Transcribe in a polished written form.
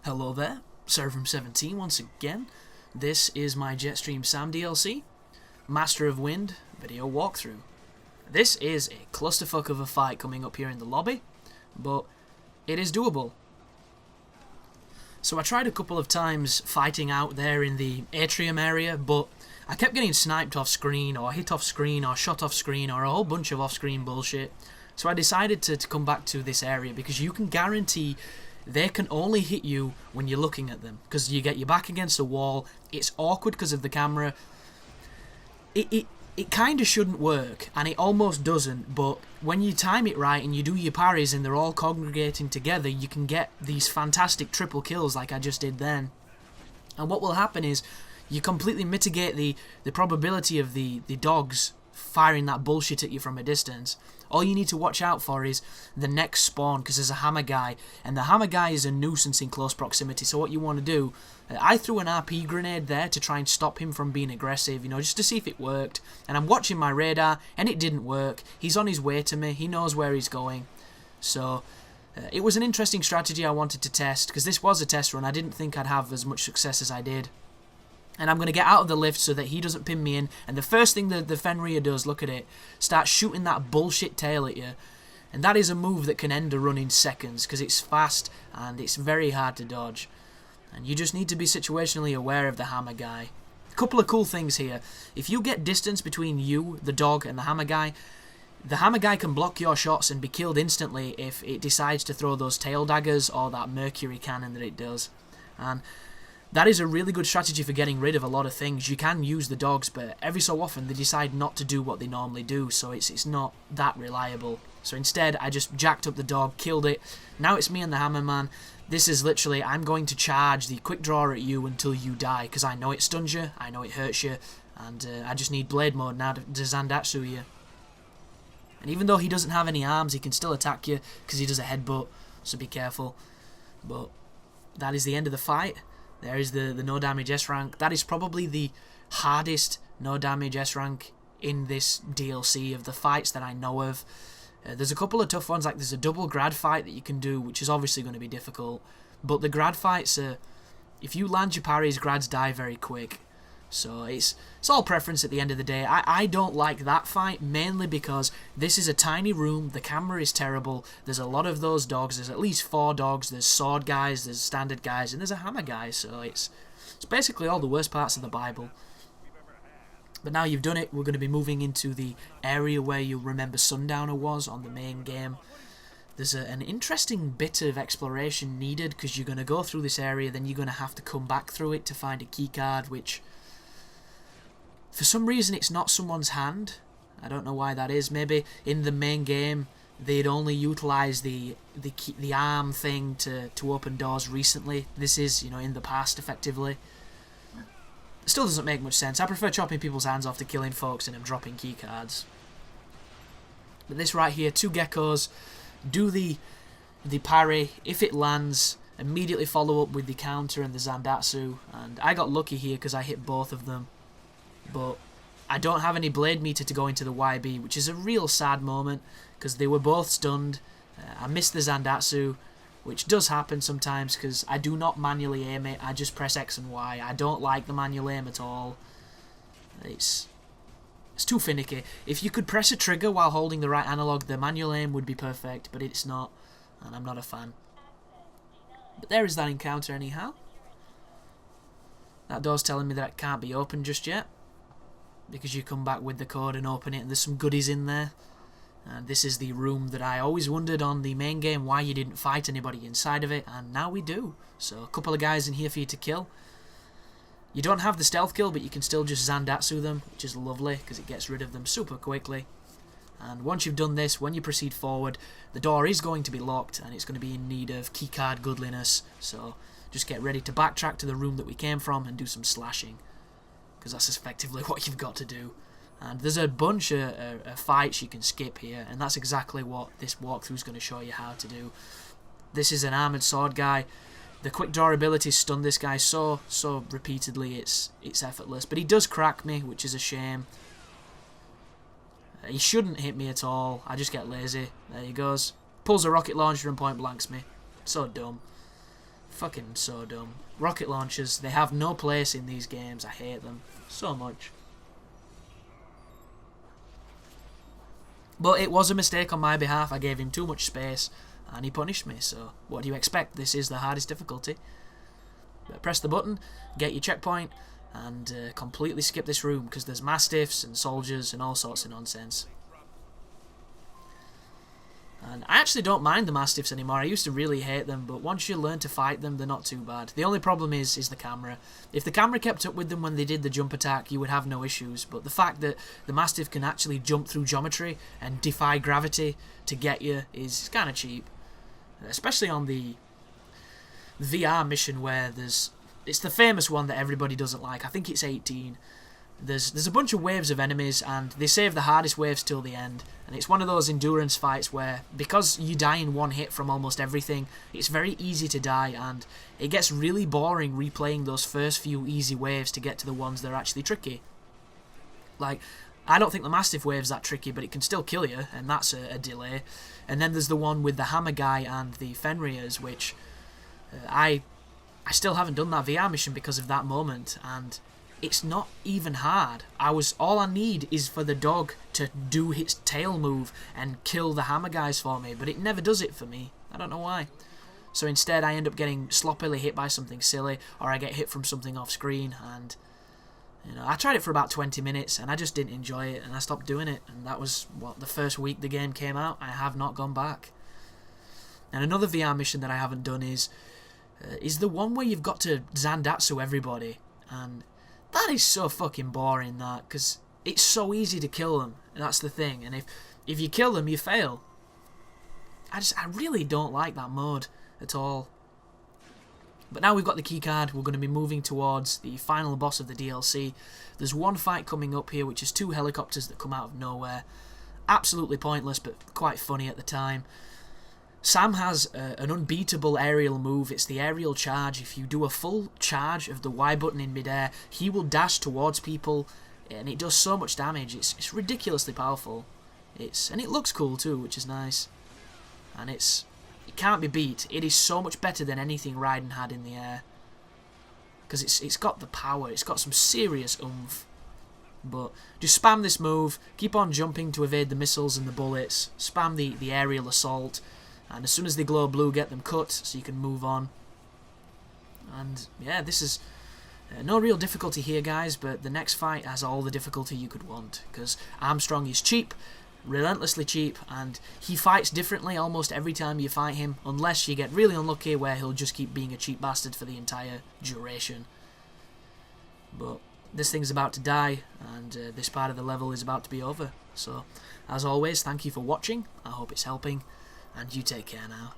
Hello there, Server from 17 once again. This is my Jetstream Sam DLC, Master of Wind video walkthrough. This is a clusterfuck of a fight coming up here in the lobby, but it is doable. So I tried a couple of times fighting out there in the atrium area, but I kept getting sniped off screen, or hit off screen, or shot off screen, or a whole bunch of off-screen bullshit. So I decided to come back to this area because you can guarantee they can only hit you when you're looking at them, because you get your back against a wall. It's awkward because of the camera. It kind of shouldn't work, and it almost doesn't, but when you time it right and you do your parries and they're all congregating together, you can get these fantastic triple kills like I just did then. And what will happen is you completely mitigate the probability of the dogs firing that bullshit at you from a distance. All you need to watch out for is the next spawn, because there's a hammer guy, and the hammer guy is a nuisance in close proximity. So what you want to do, I threw an RP grenade there to try and stop him from being aggressive, you know, just to see if it worked. And I'm watching my radar, and it didn't work. He's on his way to me. He knows where he's going. So it was an interesting strategy I wanted to test, because this was a test run. I didn't think I'd have as much success as I did. And I'm going to get out of the lift so that he doesn't pin me in. And the first thing the Fenrir does, look at it, starts shooting that bullshit tail at you. And that is a move that can end a run in seconds, because it's fast and it's very hard to dodge. And you just need to be situationally aware of the hammer guy. A couple of cool things here. If you get distance between you, the dog, and the hammer guy can block your shots and be killed instantly if it decides to throw those tail daggers or that mercury cannon that it does. And that is a really good strategy for getting rid of a lot of things. You can use the dogs, but every so often they decide not to do what they normally do, so it's not that reliable. So instead, I just jacked up the dog, killed it. Now it's me and the hammer man. This is literally, I'm going to charge the quick draw at you until you die, because I know it stuns you, I know it hurts you, and I just need blade mode now to Zandatsu you. And even though he doesn't have any arms, he can still attack you, because he does a headbutt, so be careful. But that is the end of the fight. There is the no damage S rank. That is probably the hardest no damage S rank in this DLC of the fights that I know of. There's a couple of tough ones, like there's a double grad fight that you can do, which is obviously going to be difficult. But the grad fights are, if you land your parries, grads die very quick. So it's all preference at the end of the day. I don't like that fight, mainly because this is a tiny room, the camera is terrible, there's a lot of those dogs, there's at least 4 dogs, there's sword guys, there's standard guys, and there's a hammer guy, so it's basically all the worst parts of the Bible. But now you've done it, we're going to be moving into the area where you remember Sundowner was on the main game. There's an interesting bit of exploration needed, because you're going to go through this area, then you're going to have to come back through it to find a keycard, which for some reason it's not someone's hand. I don't know why that is. Maybe in the main game they'd only utilise the arm thing to open doors recently. This is, you know, in the past effectively. It still doesn't make much sense. I prefer chopping people's hands off to killing folks and them dropping keycards. But this right here, 2 geckos, do the parry. If it lands, immediately follow up with the counter and the Zandatsu. And I got lucky here because I hit both of them. But I don't have any blade meter to go into the YB, which is a real sad moment, because they were both stunned. I missed the Zandatsu, which does happen sometimes, because I do not manually aim it, I just press X and Y. I don't like the manual aim at all. It's too finicky. If you could press a trigger while holding the right analog, the manual aim would be perfect, but it's not, and I'm not a fan. But there is that encounter anyhow. That door's telling me that it can't be opened just yet, because you come back with the code and open it, and there's some goodies in there. And this is the room that I always wondered on the main game why you didn't fight anybody inside of it, and now we do. So a couple of guys in here for you to kill. You don't have the stealth kill, but you can still just Zandatsu them, which is lovely, because it gets rid of them super quickly. And once you've done this, when you proceed forward, the door is going to be locked, and it's going to be in need of keycard goodliness, so just get ready to backtrack to the room that we came from and do some slashing, because that's effectively what you've got to do. And there's a bunch of fights you can skip here, and that's exactly what this walkthrough is going to show you how to do. This is an armoured sword guy. The quick draw ability stun this guy so repeatedly, it's effortless. But he does crack me, which is a shame. He shouldn't hit me at all. I just get lazy. There he goes. Pulls a rocket launcher and point blanks me. So dumb. Fucking so dumb. Rocket launchers, they have no place in these games. I hate them so much. But it was a mistake on my behalf. I gave him too much space and he punished me. So what do you expect? This is the hardest difficulty. Press the button, get your checkpoint, and completely skip this room because there's mastiffs and soldiers and all sorts of nonsense. And I actually don't mind the mastiffs anymore. I used to really hate them, but once you learn to fight them, they're not too bad. The only problem is the camera. If the camera kept up with them when they did the jump attack, you would have no issues. But the fact that the mastiff can actually jump through geometry and defy gravity to get you is kind of cheap. Especially on the VR mission where it's the famous one that everybody doesn't like. I think it's 18. There's a bunch of waves of enemies and they save the hardest waves till the end, and it's one of those endurance fights where because you die in one hit from almost everything, it's very easy to die, and it gets really boring replaying those first few easy waves to get to the ones that are actually tricky. Like, I don't think the Mastiff wave's that tricky, but it can still kill you, and that's a delay. And then there's the one with the hammer guy and the Fenrir's, which I still haven't done that VR mission because of that moment, and it's not even hard. All I need is for the dog to do its tail move and kill the hammer guys for me, but it never does it for me. I don't know why. So instead I end up getting sloppily hit by something silly, or I get hit from something off screen, and I tried it for about 20 minutes and I just didn't enjoy it and I stopped doing it, and that was the first week the game came out. I have not gone back. And another VR mission that I haven't done is the one where you've got to Zandatsu everybody, and that is so fucking boring, that, because it's so easy to kill them. That's the thing. And if you kill them, you fail. I really don't like that mode at all. But now we've got the keycard, we're going to be moving towards the final boss of the DLC. There's one fight coming up here, which is 2 helicopters that come out of nowhere. Absolutely pointless, but quite funny at the time. Sam has an unbeatable aerial move. It's the aerial charge. If you do a full charge of the Y button in midair, he will dash towards people, and it does so much damage. It's ridiculously powerful. And it looks cool too, which is nice. And it can't be beat. It is so much better than anything Raiden had in the air, because it's got the power. It's got some serious oomph. But just spam this move. Keep on jumping to evade the missiles and the bullets. Spam the aerial assault. And as soon as they glow blue, get them cut so you can move on. And yeah, this is no real difficulty here, guys, but the next fight has all the difficulty you could want, because Armstrong is cheap, relentlessly cheap, and he fights differently almost every time you fight him, unless you get really unlucky where he'll just keep being a cheap bastard for the entire duration. But this thing's about to die, and this part of the level is about to be over. So, as always, thank you for watching. I hope it's helping. And you take care now.